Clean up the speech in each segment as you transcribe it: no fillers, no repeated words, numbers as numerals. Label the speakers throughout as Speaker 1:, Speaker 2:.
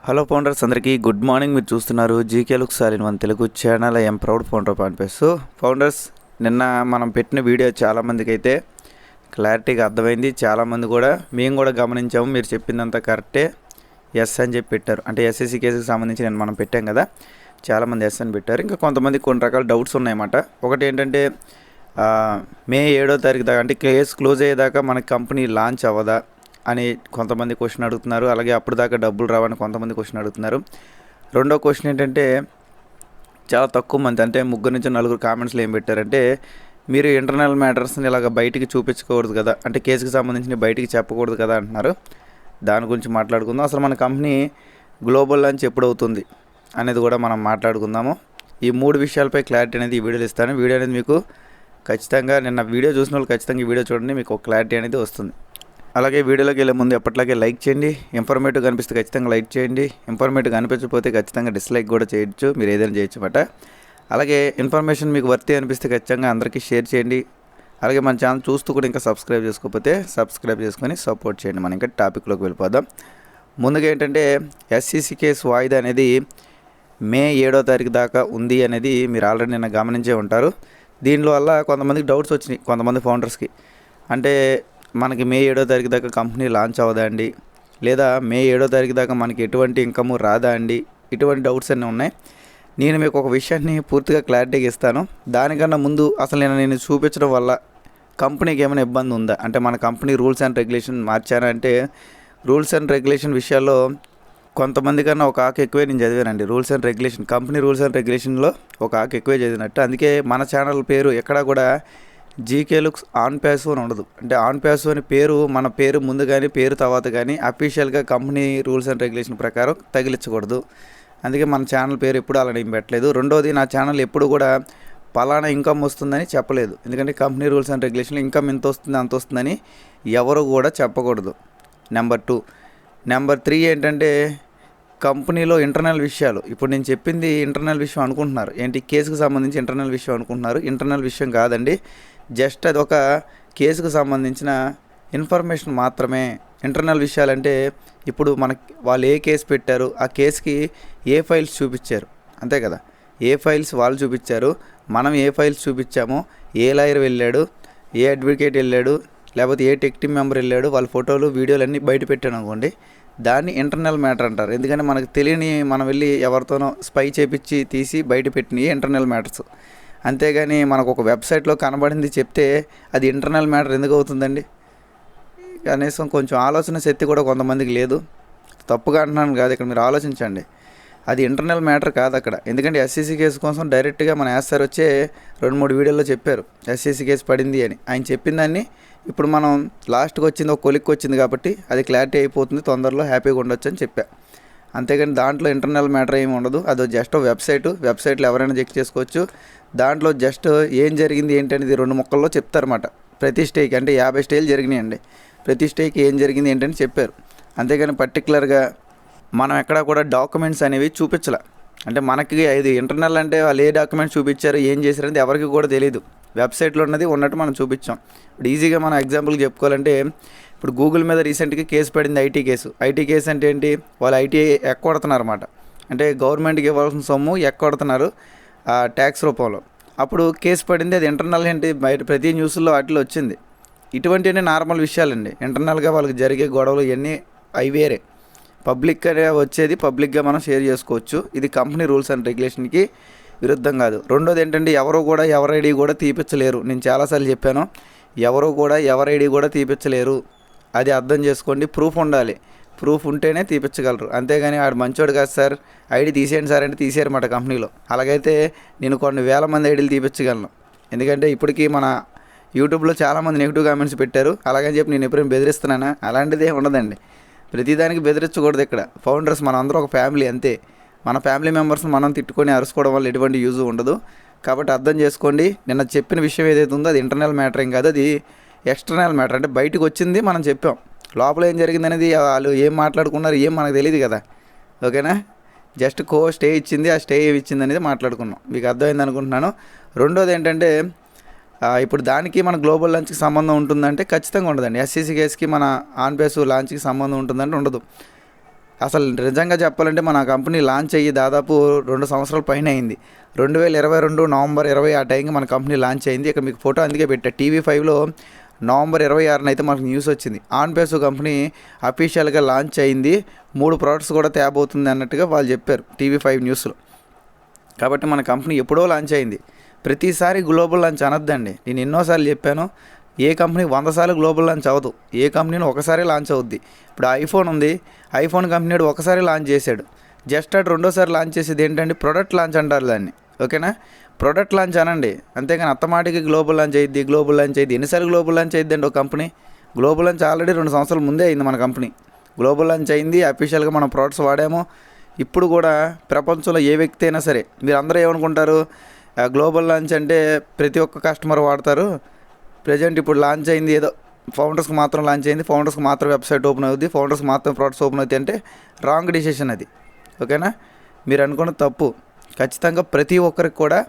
Speaker 1: Hello founders అందరికీ good morning. మీరు చూస్తున్నారు GK looks all in one Telugu channel. I am proud founder of ఆన్పేస్. Founders, నిన్న మనం పెట్టిన వీడియో చాలామందికి అయితే క్లారిటీగా అర్థమైంది. చాలామంది కూడా మేము కూడా గమనించాము, మీరు చెప్పిందంతా కరెక్టే, ఎస్ అని చెప్పి పెట్టారు. అంటే ఎస్ఎస్సి కేసుకి సంబంధించి నేను మనం పెట్టాం కదా, చాలామంది ఎస్ అని పెట్టారు. ఇంకా కొంతమంది కొన్ని రకాల డౌట్స్ ఉన్నాయన్నమాట. ఒకటి ఏంటంటే మే 7వ తారీఖు దాకా, అంటే కేసు క్లోజ్ అయ్యేదాకా మనకి కంపెనీ లాంచ్ అవ్వదా అని కొంతమంది క్వశ్చన్ అడుగుతున్నారు. అలాగే అప్పుడు దాకా డబ్బులు రావని కొంతమంది క్వశ్చన్ అడుగుతున్నారు. రెండో క్వశ్చన్ ఏంటంటే, చాలా తక్కువ మంది, అంటే 3 నుంచి 4 కామెంట్స్లో ఏం పెట్టారంటే, మీరు ఇంటర్నల్ మ్యాటర్స్ని ఇలాగ బయటికి చూపించకూడదు కదా, అంటే కేసుకి సంబంధించి బయటికి చెప్పకూడదు కదా అంటున్నారు. దాని గురించి మాట్లాడుకుందాం. అసలు మన కంపెనీ గ్లోబల్ లాంచ్ ఎప్పుడు అవుతుంది అనేది కూడా మనం మాట్లాడుకుందాము. ఈ 3 విషయాలపై క్లారిటీ అనేది ఈ వీడియోలో ఇస్తాను. వీడియో అనేది మీకు ఖచ్చితంగా, నిన్న వీడియో చూసిన వాళ్ళు ఖచ్చితంగా ఈ వీడియో చూడండి, మీకు ఒక క్లారిటీ అనేది వస్తుంది. అలాగే వీడియోలోకి వెళ్ళే ముందు ఎప్పట్లాగే లైక్ చేయండి. ఇన్ఫర్మేటివ్ కనిపిస్తే ఖచ్చితంగా లైక్ చేయండి. ఇన్ఫర్మేటివ్ కనిపించకపోతే ఖచ్చితంగా డిస్లైక్ కూడా చేయొచ్చు, మీరు ఏదైనా చేయొచ్చు అన్నమాట. అలాగే ఇన్ఫర్మేషన్ మీకు వర్తి అనిపిస్తే ఖచ్చితంగా అందరికీ షేర్ చేయండి. అలాగే మన ఛానల్ చూస్తూ కూడా ఇంకా సబ్స్క్రైబ్ చేసుకోకపోతే సబ్స్క్రైబ్ చేసుకొని సపోర్ట్ చేయండి. మనం ఇంకా టాపిక్లోకి వెళ్ళిపోదాం. ముందుగా ఏంటంటే, ఎస్సీసీ కేసు వాయిదా అనేది మే 7వ తారీఖు దాకా ఉంది అనేది మీరు ఆల్రెడీ నిన్న గమనించే ఉంటారు. దీనివల్ల కొంతమందికి డౌట్స్ వచ్చినాయి, కొంతమంది ఫౌండర్స్కి. అంటే మనకి మే 7వ తారీఖు దాకా కంపెనీ లాంచ్ అవ్వదా అండి, లేదా మే 7వ తారీఖు దాకా మనకి ఎటువంటి ఇన్కమ్ రాదా అండి, ఇటువంటి డౌట్స్ అన్నీ ఉన్నాయి. నేను మీకు ఒక విషయాన్ని పూర్తిగా క్లారిటీగా ఇస్తాను. దానికన్నా ముందు అసలు నేను చూపించడం వల్ల కంపెనీకి ఏమైనా ఇబ్బంది ఉందా, అంటే మన కంపెనీ రూల్స్ అండ్ రెగ్యులేషన్ మార్చానా అంటే, రూల్స్ అండ్ రెగ్యులేషన్ విషయాల్లో కొంతమంది కన్నా ఒక ఆకు ఎక్కువే నేను చదివానండి. Rules and regulation, company rules and రెగ్యులేషన్లో ఒక ఆకు ఎక్కువే చదివినట్టు. అందుకే మన ఛానల్ పేరు ఎక్కడా కూడా జీకే లుక్స్ ఆన్ ప్యాసు అని ఉండదు. అంటే ఆన్ ప్యాసు అని పేరు, మన పేరు ముందు కానీ పేరు తర్వాత కానీ అఫీషియల్గా కంపెనీ రూల్స్ అండ్ రెగ్యులేషన్ ప్రకారం తగిలించకూడదు. అందుకే మన ఛానల్ పేరు ఎప్పుడు అలా నేను పెట్టలేదు. రెండోది, నా ఛానల్ ఎప్పుడు కూడా పలానా ఇన్కమ్ వస్తుందని చెప్పలేదు. ఎందుకంటే కంపెనీ రూల్స్ అండ్ రెగ్యులేషన్లో ఇన్కమ్ ఎంత వస్తుంది అంత వస్తుందని ఎవరు కూడా చెప్పకూడదు. నెంబర్ 2. నెంబర్ 3 ఏంటంటే, కంపెనీలో ఇంటర్నల్ విషయాలు, ఇప్పుడు నేను చెప్పింది ఇంటర్నల్ విషయం అనుకుంటున్నారు, ఏంటి కేసుకు సంబంధించి ఇంటర్నల్ విషయం అనుకుంటున్నారు. ఇంటర్నల్ విషయం కాదండి, జస్ట్ అది ఒక కేసుకు సంబంధించిన ఇన్ఫర్మేషన్ మాత్రమే. ఇంటర్నల్ విషయాలంటే, ఇప్పుడు మనకి వాళ్ళు ఏ కేసు పెట్టారు, ఆ కేసుకి ఏ ఫైల్స్ చూపించారు, అంతే కదా. ఏ ఫైల్స్ వాళ్ళు చూపించారు, మనం ఏ ఫైల్స్ చూపించామో, ఏ లాయర్ వెళ్ళాడు, ఏ అడ్వకేట్ వెళ్ళాడు, లేకపోతే ఏ టెక్ టీమ్ మెంబర్ వెళ్ళాడు, వాళ్ళ ఫోటోలు వీడియోలు అన్నీ బయట పెట్టాను అనుకోండి, దాన్ని ఇంటర్నల్ మ్యాటర్ అంటారు. ఎందుకంటే మనకు తెలియని, మనం వెళ్ళి ఎవరితోనో స్పై చేపించి తీసి బయట పెట్టినవి ఇంటర్నల్ మ్యాటర్స్. అంతేగాని మనకు ఒక వెబ్సైట్లో కనబడింది చెప్తే అది ఇంటర్నల్ మ్యాటర్ ఎందుకు అవుతుందండి? కనీసం కొంచెం ఆలోచన శక్తి కూడా కొంతమందికి లేదు. తప్పుగా అంటున్నాను కాదు, ఇక్కడ మీరు ఆలోచించండి. అది ఇంటర్నల్ మ్యాటర్ కాదు అక్కడ. ఎందుకంటే ఎస్సీసీ కేసు కోసం డైరెక్ట్గా మన యాస్సార్ వచ్చే 2-3 వీడియోల్లో చెప్పారు ఎస్సీసీ కేసు పడింది అని. ఆయన చెప్పిన దాన్ని ఇప్పుడు మనం లాస్ట్కి వచ్చింది, ఒక కొలిక్కి వచ్చింది కాబట్టి అది క్లారిటీ అయిపోతుంది, తొందరలో హ్యాపీగా ఉండొచ్చు అని చెప్పా. అంతేగాని దాంట్లో ఇంటర్నల్ మ్యాటర్ ఏమి ఉండదు. అది జస్ట్ వెబ్సైట్లో ఎవరైనా చెక్ చేసుకోవచ్చు. దాంట్లో జస్ట్ ఏం జరిగింది ఏంటి అనేది 2 ముక్కల్లో చెప్తారన్నమాట. ప్రతి స్టేకి, అంటే 50 స్టేలు జరిగినాయండి, ప్రతి స్టేకి ఏం జరిగింది ఏంటని చెప్పారు. అంతేగాని పర్టికులర్గా మనం ఎక్కడా కూడా డాక్యుమెంట్స్ అనేవి చూపించాల. అంటే మనకి ఇది ఇంటర్నల్ అంటే వాళ్ళు ఏ డాక్యుమెంట్స్ చూపించారు, ఏం చేశారు అనేది ఎవరికి కూడా తెలియదు. వెబ్సైట్లో ఉన్నట్టు మనం చూపించాం. ఇప్పుడు ఈజీగా మనం ఎగ్జాంపుల్కి చెప్పుకోవాలంటే, ఇప్పుడు గూగుల్ మీద రీసెంట్గా కేసు పడింది, ఐటీ కేసు అంటే ఏంటి, వాళ్ళు ఐటీ ఎక్కొడుతున్నారు అన్నమాట. అంటే గవర్నమెంట్కి ఇవ్వాల్సిన సొమ్ము ఎక్కొడుతున్నారు ట్యాక్స్ రూపంలో. అప్పుడు కేసు పడింది, అది ఇంటర్నల్ ఏంటి, బయట ప్రతి న్యూస్లో వాటిలో వచ్చింది. ఇటువంటివన్నీ నార్మల్ విషయాలండి. ఇంటర్నల్గా వాళ్ళకి జరిగే గొడవలు ఇవన్నీ అవి వేరే. పబ్లిక్గా వచ్చేది పబ్లిక్గా మనం షేర్ చేసుకోవచ్చు. ఇది కంపెనీ రూల్స్ అండ్ రెగ్యులేషన్కి విరుద్ధం కాదు. రెండోది ఏంటంటే, ఎవరు కూడా ఎవరి ఐడి కూడా తీపించలేరు. నేను చాలాసార్లు చెప్పాను, ఎవరు కూడా ఎవరి ఐడి కూడా తీపించలేరు. అది అర్థం చేసుకోండి. ప్రూఫ్ ఉండాలి, ప్రూఫ్ ఉంటేనే తీపించగలరు. అంతేగాని ఆడు మంచోడు కాదు సార్, ఐడి తీసేయండి సార్ అంటే తీసేయరన్నమాట కంపెనీలో. అలాగైతే నేను కొన్ని వేల మంది ఐడీలు తీపించగలను. ఎందుకంటే ఇప్పటికీ మన యూట్యూబ్లో చాలామంది నెగిటివ్ కామెంట్స్ పెట్టారు. అలాగని చెప్పి నేను ఎప్పుడైనా బెదిరిస్తున్నానా? అలాంటిదే ఉండదండి. ప్రతిదానికి బెదిరించకూడదు. ఇక్కడ ఫౌండర్స్ మనం అందరూ ఒక ఫ్యామిలీ, అంతే. మన ఫ్యామిలీ మెంబర్స్ని మనం తిట్టుకొని అరుచుకోవడం వల్ల ఎటువంటి యూజ్ ఉండదు. కాబట్టి అర్థం చేసుకోండి. నిన్న చెప్పిన విషయం ఏదైతే ఉందో అది ఇంటర్నల్ మ్యాటర్ ఏం కాదు, అది ఎక్స్టర్నల్ మ్యాటర్. అంటే బయటకు వచ్చింది మనం చెప్పాం, లోపల ఏం జరిగింది అనేది వాళ్ళు ఏం మాట్లాడుకున్నారు ఏం మనకు తెలియదు కదా. ఓకేనా? జస్ట్ స్టే ఇచ్చింది, ఆ స్టే ఏమి ఇచ్చింది అనేది మాట్లాడుకున్నాం. మీకు అర్థమైంది అనుకుంటున్నాను. రెండోది ఏంటంటే, ఇప్పుడు దానికి మన గ్లోబల్ లాంచ్కి సంబంధం ఉంటుందంటే ఖచ్చితంగా ఉండదండి. ఎస్సీసీ కేసుకి మన ఆన్పేస్ లాంచ్కి సంబంధం ఉంటుందంటే ఉండదు. అసలు నిజంగా చెప్పాలంటే మన కంపెనీ లాంచ్ అయ్యి దాదాపు 2 సంవత్సరాల పైన అయింది. 2022 నవంబర్ 20 ఆ టైంకి మన కంపెనీ లాంచ్ అయింది. ఇక్కడ మీకు ఫోటో అందుకే పెట్టా. TV5లో నవంబర్ 26న అయితే మనకు న్యూస్ వచ్చింది. ఆన్పేసు కంపెనీ అఫీషియల్గా లాంచ్ అయింది, 3 ప్రోడక్ట్స్ కూడా తేబోతుంది అన్నట్టుగా వాళ్ళు చెప్పారు TV5 న్యూస్లో. కాబట్టి మన కంపెనీ ఎప్పుడో లాంచ్ అయింది. ప్రతిసారి గ్లోబల్ లాంచ్ అనొద్దండి. నేను ఎన్నోసార్లు చెప్పాను, ఏ కంపెనీ 100 సార్లు గ్లోబల్ లాంచ్ అవ్వదు. ఏ కంపెనీని ఒకసారి లాంచ్ అవుద్ది. ఇప్పుడు ఐఫోన్ ఉంది, ఐఫోన్ కంపెనీ ఒకసారి లాంచ్ చేశాడు. జస్ట్ అటు రెండోసారి లాంచ్ చేసేది ఏంటంటే ప్రొడక్ట్ లాంచ్ అంటారు దాన్ని. ఓకేనా, ప్రొడక్ట్ లాంచ్ అనండి, అంతేగాని అత్తమాటికి గ్లోబల్ లాంచ్ అయ్యిద్ది, గ్లోబల్ లాంచ్ అయ్యిద్ది. ఎన్నిసార్లు గ్లోబల్ లాంచ్ అయ్యిద్దండి ఒక కంపెనీ? గ్లోబల్ లాంచ్ ఆల్రెడీ 2 సంవత్సరాల ముందే అయింది మన కంపెనీ. గ్లోబల్ లాంచ్ అయింది, అఫీషియల్గా మనం ప్రోడక్ట్స్ వాడాము. ఇప్పుడు కూడా ప్రపంచంలో ఏ వ్యక్తి అయినా సరే, మీరు అందరూ ఏమనుకుంటారు, గ్లోబల్ లాంచ్ అంటే ప్రతి ఒక్క కస్టమర్ వాడతారు. ప్రజెంట్ ఇప్పుడు లాంచ్ అయింది ఏదో ఫౌండర్స్కి మాత్రం లాంచ్ అయింది, ఫౌండర్స్కి మాత్రం వెబ్సైట్ ఓపెన్ అవుద్ది, ఫౌండర్స్కి మాత్రం ప్రోడక్ట్స్ ఓపెన్ అవుతాయి అంటే రాంగ్ డిసిషన్ అది. ఓకేనా, మీరు అనుకున్న తప్పు. ఖచ్చితంగా ప్రతి ఒక్కరికి కూడా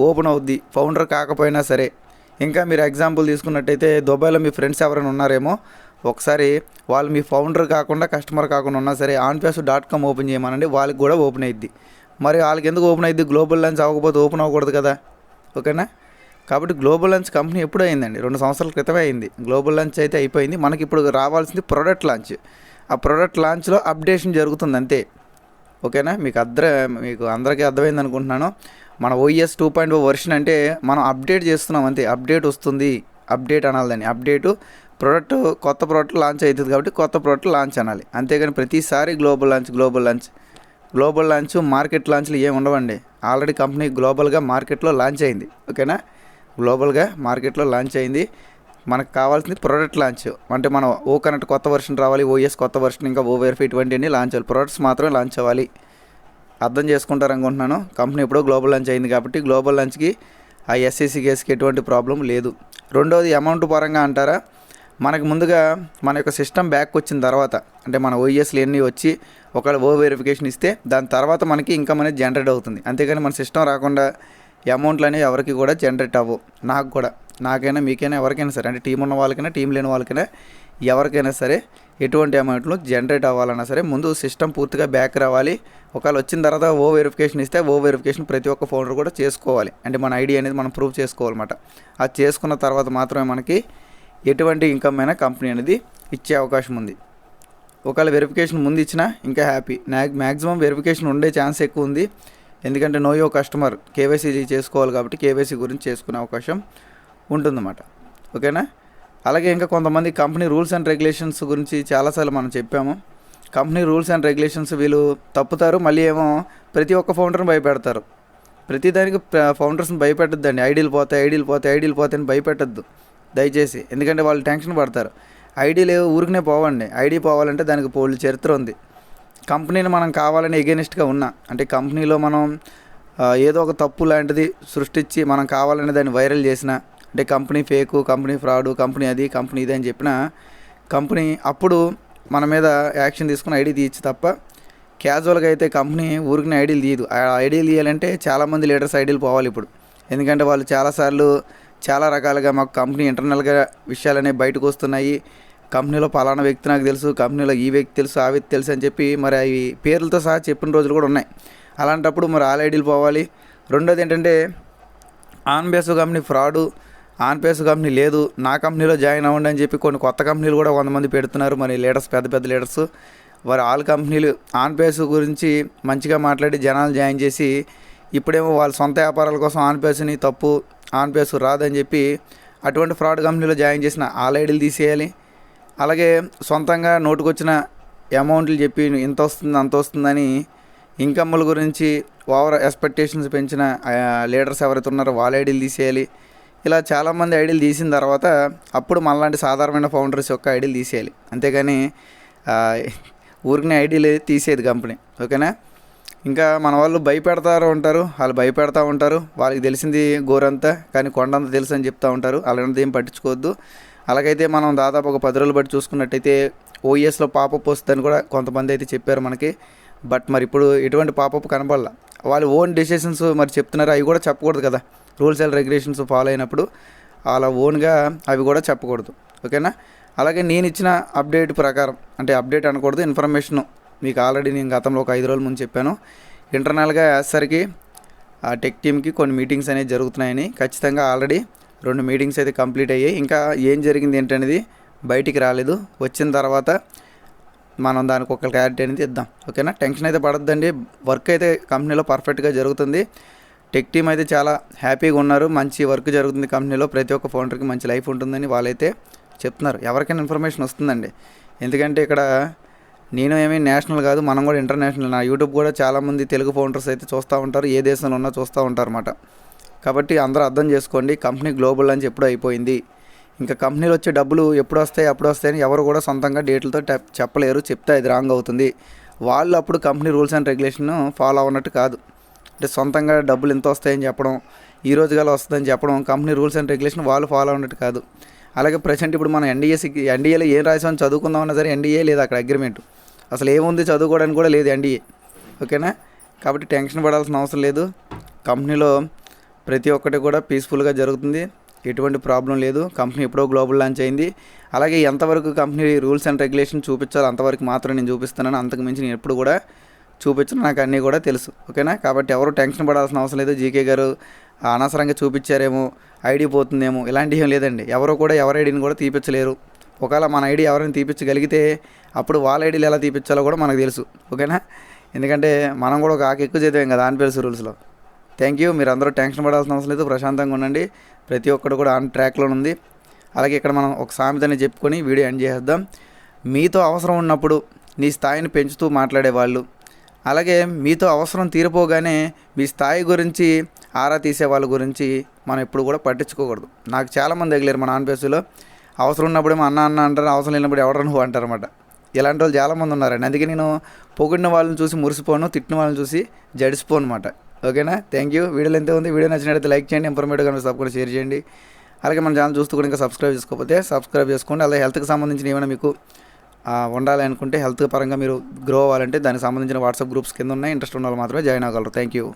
Speaker 1: ఓపెన్ అవుద్ది, ఫౌండర్ కాకపోయినా సరే. ఇంకా మీరు ఎగ్జాంపుల్ తీసుకున్నట్టయితే దుబాయ్లో మీ ఫ్రెండ్స్ ఎవరైనా ఉన్నారేమో, ఒకసారి వాళ్ళు మీ ఫౌండర్ కాకుండా కస్టమర్ కాకుండా ఉన్నా సరే onpasu.com ఓపెన్ చేయమనండి, వాళ్ళకి కూడా ఓపెన్ అయ్యిద్ది. మరి వాళ్ళకి ఎందుకు ఓపెన్ అయ్యిద్ది? గ్లోబల్ లాంచ్ అవ్వకపోతే ఓపెన్ అవ్వకూడదు కదా. ఓకేనా, కాబట్టి గ్లోబల్ లాంచ్ కంపెనీ ఎప్పుడు అయిందండి? 2 సంవత్సరాల క్రితమే అయింది. గ్లోబల్ లాంచ్ అయితే అయిపోయింది. మనకి ఇప్పుడు రావాల్సింది ప్రొడక్ట్ లాంచ్. ఆ ప్రొడక్ట్ లాంచ్లో అప్డేషన్ జరుగుతుంది అంతే. ఓకేనా, మీకు అందరికీ అర్థమైంది అనుకుంటున్నాను. మన OS 2.0 వర్షన్ అంటే మనం అప్డేట్ చేస్తున్నాం అంతే. అప్డేట్ వస్తుంది, అప్డేట్ అనాలి దాన్ని. అప్డేటు ప్రోడక్ట్, కొత్త ప్రోడక్ట్ లాంచ్ అవుతుంది కాబట్టి కొత్త ప్రోడక్ట్ లాంచ్ అనాలి. అంతేగాని ప్రతిసారి గ్లోబల్ లాంచ్ మార్కెట్ లాంచ్లు ఏమి ఉండవండి. ఆల్రెడీ కంపెనీ గ్లోబల్గా మార్కెట్లో లాంచ్ అయింది. ఓకేనా, గ్లోబల్గా మార్కెట్లో లాంచ్ అయింది. మనకు కావాల్సింది ప్రొడక్ట్ లాంచ్. అంటే మనం కనెక్ట్ కొత్త వర్షన్ రావాలి, OS కొత్త వర్షన్, ఇంకా వెరిఫై ఇటువంటివన్నీ లాంచ్ అవ్వాలి. ప్రొడక్ట్స్ మాత్రమే లాంచ్ అవ్వాలి. అర్థం చేసుకుంటారు అనుకుంటున్నాను. కంపెనీ ఎప్పుడో గ్లోబల్ లాంచ్ అయింది కాబట్టి గ్లోబల్ లాంచ్కి ఆ SEC కేసుకి ఎటువంటి ప్రాబ్లం లేదు. రెండోది అమౌంట్ పరంగా అంటారా, మనకు ముందుగా మన యొక్క సిస్టమ్ బ్యాక్ వచ్చిన తర్వాత, అంటే మన OSలు ఎన్ని వచ్చి ఒకవేళ వెరిఫికేషన్ ఇస్తే దాని తర్వాత మనకి ఇన్కమ్ అనేది జనరేట్ అవుతుంది. అంతేగాని మన సిస్టమ్ రాకుండా అమౌంట్లు అనేవి ఎవరికి కూడా జనరేట్ అవ్వవు. నాకైనా మీకైనా ఎవరికైనా సరే, అంటే టీం ఉన్న వాళ్ళకైనా టీం లేని వాళ్ళకైనా ఎవరికైనా సరే ఎటువంటి అమౌంట్లు జనరేట్ అవ్వాలన్నా సరే ముందు సిస్టమ్ పూర్తిగా బ్యాక్ రావాలి. ఒకవేళ వచ్చిన తర్వాత వెరిఫికేషన్ ఇస్తే వెరిఫికేషన్ ప్రతి ఒక్క ఫౌండర్ కూడా చేసుకోవాలి. అంటే మన ఐడి అనేది మనం ప్రూవ్ చేసుకోవాలన్నమాట. అది చేసుకున్న తర్వాత మాత్రమే మనకి ఎటువంటి ఇన్కమ్ అయినా కంపెనీ అనేది ఇచ్చే అవకాశం ఉంది. ఒకవేళ వెరిఫికేషన్ ముందు ఇచ్చినా ఇంకా హ్యాపీ. మ్యాక్సిమం వెరిఫికేషన్ ఉండే ఛాన్స్ ఎక్కువ ఉంది. ఎందుకంటే నో యో కస్టమర్ KYC చేసుకోవాలి కాబట్టి KYC గురించి చేసుకునే అవకాశం ఉంటుందన్నమాట. ఓకేనా, అలాగే ఇంకా కొంతమంది కంపెనీ రూల్స్ అండ్ రెగ్యులేషన్స్ గురించి చాలాసార్లు మనం చెప్పాము. కంపెనీ రూల్స్ అండ్ రెగ్యులేషన్స్ వీళ్ళు తప్పుతారు, మళ్ళీ ఏమో ప్రతి ఒక్క ఫౌండర్ని భయపెడతారు. ప్రతిదానికి ఫౌండర్స్ని భయపెట్టద్దండి. ఐడీలు పోతాయి అని భయపెట్టద్దు దయచేసి. ఎందుకంటే వాళ్ళు టెన్షన్ పడతారు. ఐడీలు ఊరికనే పోవండి. ఐడీ పోవాలంటే దానికి పోల్డ్ చరిత్ర ఉంది. కంపెనీని మనం కావాలని ఎగెనిస్ట్గా ఉన్నా, అంటే కంపెనీలో మనం ఏదో ఒక తప్పు లాంటిది సృష్టించి మనం కావాలని దాన్ని వైరల్ చేసిన, అంటే company fake, company fraud, company అది, కంపెనీ ఇది అని చెప్పిన కంపెనీ అప్పుడు మన మీద యాక్షన్ తీసుకుని ఐడి తీయచ్చు తప్ప, క్యాజువల్గా అయితే కంపెనీ ఊరికనే ఐడీలు తీయదు. ఆ ఐడీలు తీయాలంటే చాలామంది లీడర్స్ ఐడీలు పోవాలి ఇప్పుడు. ఎందుకంటే వాళ్ళు చాలాసార్లు చాలా రకాలుగా మాకు కంపెనీ ఇంటర్నల్గా విషయాలు అనేవి బయటకు వస్తున్నాయి, కంపెనీలో పలానా వ్యక్తి నాకు తెలుసు, కంపెనీలో ఈ వ్యక్తి తెలుసు, ఆ వ్యక్తి తెలుసు అని చెప్పి మరి అవి పేర్లతో సహా చెప్పిన రోజులు కూడా ఉన్నాయి. అలాంటప్పుడు మరి ఆల్ ఐడీలు పోవాలి. రెండోది ఏంటంటే ఆన్పేసు కంపెనీ ఫ్రాడు, ఆన్పేసు కంపెనీ లేదు, నా కంపెనీలో జాయిన్ అవ్వండి అని చెప్పి కొన్ని కొత్త కంపెనీలు కూడా 100 మంది పెడుతున్నారు. మరి లీడర్స్, పెద్ద లీడర్స్ వారు ఆల్ కంపెనీలు ఆన్పేసు గురించి మంచిగా మాట్లాడి జనాలు జాయిన్ చేసి ఇప్పుడేమో వాళ్ళ సొంత వ్యాపారాల కోసం ఆన్పేసుని తప్పు, ఆన్పేసు రాదని చెప్పి అటువంటి ఫ్రాడ్ కంపెనీలో జాయిన్ చేసిన ఆల్ ఐడీలు తీసేయాలి. అలాగే సొంతంగా నోటుకొచ్చిన అమౌంట్లు చెప్పి ఇంత వస్తుంది అంత వస్తుందని ఇన్కమ్ల గురించి ఓవర్ ఎక్స్పెక్టేషన్స్ పెంచిన లీడర్స్ ఎవరైతే ఉన్నారో వాళ్ళ ఐడీలు తీసేయాలి. ఇలా చాలామంది ఐడీలు తీసిన తర్వాత అప్పుడు మనలాంటి సాధారణమైన ఫౌండర్స్ యొక్క ఐడీలు తీసేయాలి. అంతేగాని ఊరికనే ఐడీలు తీసేది కంపెనీ. ఓకేనా, ఇంకా మన వాళ్ళు భయపెడతారు ఉంటారు, వాళ్ళు భయపెడతా ఉంటారు. వాళ్ళకి తెలిసింది గోరంతా కానీ కొండంతా తెలుసు అని చెప్తూ ఉంటారు. అలాంటిది ఏం పట్టించుకోవద్దు. అలాగైతే మనం దాదాపు ఒక 10 రోజులు బట్టి చూసుకున్నట్టయితే OSలో పాపప్ వస్తుందని కూడా కొంతమంది అయితే చెప్పారు మనకి. బట్ మరి ఇప్పుడు ఎటువంటి పాపప్ కనపడాల. వాళ్ళు ఓన్ డెసిషన్స్ మరి చెప్తున్నారు, అవి కూడా చెప్పకూడదు కదా. రూల్స్ అండ్ రెగ్యులేషన్స్ ఫాలో అయినప్పుడు అలా ఓన్గా అవి కూడా చెప్పకూడదు. ఓకేనా, అలాగే నేను ఇచ్చిన అప్డేట్ ప్రకారం, అంటే అప్డేట్ అనకూడదు, ఇన్ఫర్మేషన్ మీకు ఆల్రెడీ నేను గతంలో ఒక 5 రోజుల ముందు చెప్పాను. ఇంటర్నల్గా వేసేసరికి ఆ టెక్ టీమ్కి కొన్ని మీటింగ్స్ అనేవి జరుగుతున్నాయని. ఖచ్చితంగా ఆల్రెడీ 2 మీటింగ్స్ అయితే కంప్లీట్ అయ్యాయి. ఇంకా ఏం జరిగింది ఏంటనేది బయటికి రాలేదు. వచ్చిన తర్వాత మనం దానికి ఒక క్లారిటీ అనేది ఇద్దాం. ఓకేనా, టెన్షన్ అయితే పడద్దండి. వర్క్ అయితే కంపెనీలో పర్ఫెక్ట్గా జరుగుతుంది. టెక్ టీమ్ అయితే చాలా హ్యాపీగా ఉన్నారు. మంచి వర్క్ జరుగుతుంది కంపెనీలో. ప్రతి ఒక్క ఫౌండర్కి మంచి లైఫ్ ఉంటుందని వాళ్ళైతే చెప్తున్నారు. ఎవరికైనా ఇన్ఫర్మేషన్ వస్తుందండి. ఎందుకంటే ఇక్కడ నేను ఏమీ నేషనల్ కాదు, మనం కూడా ఇంటర్నేషనల్. నా యూట్యూబ్ కూడా చాలామంది తెలుగు ఫౌండర్స్ అయితే చూస్తూ ఉంటారు, ఏ దేశంలో ఉన్నా చూస్తూ ఉంటారు అన్నమాట. కాబట్టి అందరూ అర్థం చేసుకోండి, కంపెనీ గ్లోబల్ అని ఎప్పుడు అయిపోయింది. ఇంకా కంపెనీలు వచ్చే డబ్బులు ఎప్పుడు వస్తాయి అప్పుడు వస్తాయని ఎవరు కూడా సొంతంగా డేట్లతో చెప్పలేరు. చెప్తే అది రాంగ్ అవుతుంది. వాళ్ళు అప్పుడు company rules and regulation follow అవ్వనట్టు కాదు. అంటే సొంతంగా డబ్బులు ఎంత వస్తాయని చెప్పడం, ఈ రోజు గల వస్తుందని చెప్పడం, కంపెనీ రూల్స్ అండ్ రెగ్యులేషన్ వాళ్ళు ఫాలో అవ్వనట్టు కాదు. అలాగే ప్రజెంట్ ఇప్పుడు మనం ఎన్డీఏలో ఏం రాసామని చదువుకుందామన్నా సరే ఎన్డీఏ లేదు అక్కడ అగ్రిమెంట్. అసలు ఏముంది చదువుకోవడానికి కూడా లేదు ఎన్డీఏ. ఓకేనా, కాబట్టి టెన్షన్ పడాల్సిన అవసరం లేదు. కంపెనీలో ప్రతి ఒక్కటి కూడా పీస్ఫుల్గా జరుగుతుంది, ఎటువంటి ప్రాబ్లం లేదు. కంపెనీ ఎప్పుడో గ్లోబల్ లాంచ్ అయింది. అలాగే ఎంతవరకు కంపెనీ రూల్స్ అండ్ రెగ్యులేషన్ చూపించాలో అంతవరకు మాత్రం నేను చూపిస్తున్నాను. అంతకు మించి నేను ఎప్పుడు కూడా చూపించను, నాకు అన్నీ కూడా తెలుసు. ఓకేనా, కాబట్టి ఎవరు టెన్షన్ పడాల్సిన అవసరం లేదు. జీకే గారు అనవసరంగా చూపించారేమో, ఐడి పోతుందేమో, ఇలాంటివి ఏం లేదండి. ఎవరు కూడా ఎవరి ఐడిని కూడా తీపించలేరు. ఒకవేళ మన ఐడి ఎవరైనా తీపించగలిగితే అప్పుడు వాళ్ళ ఐడీలు ఎలా తీపించాలో కూడా మనకు తెలుసు. ఓకేనా, ఎందుకంటే మనం కూడా ఒక ఎక్కువ చదివాం కదా ఆన్ పేర్స్ రూల్స్లో. Thank you. మీరు అందరూ టెన్షన్ పడాల్సిన అవసరం లేదు, ప్రశాంతంగా ఉండండి. ప్రతి ఒక్కరు కూడా ఆన్ ట్రాక్లో ఉంది. అలాగే ఇక్కడ మనం ఒక సామెతని చెప్పుకొని వీడియో ఎండ్ చేసేద్దాం. మీతో అవసరం ఉన్నప్పుడు నీ స్థాయిని పెంచుతూ మాట్లాడేవాళ్ళు, అలాగే మీతో అవసరం తీరిపోగానే మీ స్థాయి గురించి ఆరా తీసే వాళ్ళ గురించి మనం ఎప్పుడు కూడా పట్టించుకోకూడదు. నాకు చాలామంది తగిలేరు మన ఆన్ పేసులో. అవసరం ఉన్నప్పుడేమో అన్న అంటారు, అవసరం లేనప్పుడు ఎవడరా నువ్వు అంటారన్నమాట. ఇలాంటి వాళ్ళు చాలామంది ఉన్నారండి. అందుకే నేను పొగిడిన వాళ్ళని చూసి మురిసిపోను, తిట్టిన వాళ్ళని చూసి జడిసిపోను అనమాట. ఓకేనా, థ్యాంక్ యూ. వీడియోలో ఎంత ఉంది, వీడియో నచ్చినట్లయితే లైక్ చేయండి, ఇన్ఫర్మేటివ్గా తప్పకుండా షేర్ చేయండి. అలాగే మన ఛానల్ చూస్తూ కూడా ఇంకా సబ్స్క్రైబ్ చేసుకోకపోతే సబ్స్క్రైబ్ చేసుకోండి. అలాగే హెల్త్కి సంబంధించిన ఏమైనా మీకు ఉండాలి అనుకుంటే, హెల్త్ పరంగా మీరు గ్రో అవ్వాలంటే దానికి సంబంధించిన వాట్సాప్ గ్రూప్స్ కింద ఉన్నాయి. ఇంట్రెస్ట్ ఉన్న వాళ్ళు మాత్రమే జాయిన్ అవ్వగలరు. Thank you.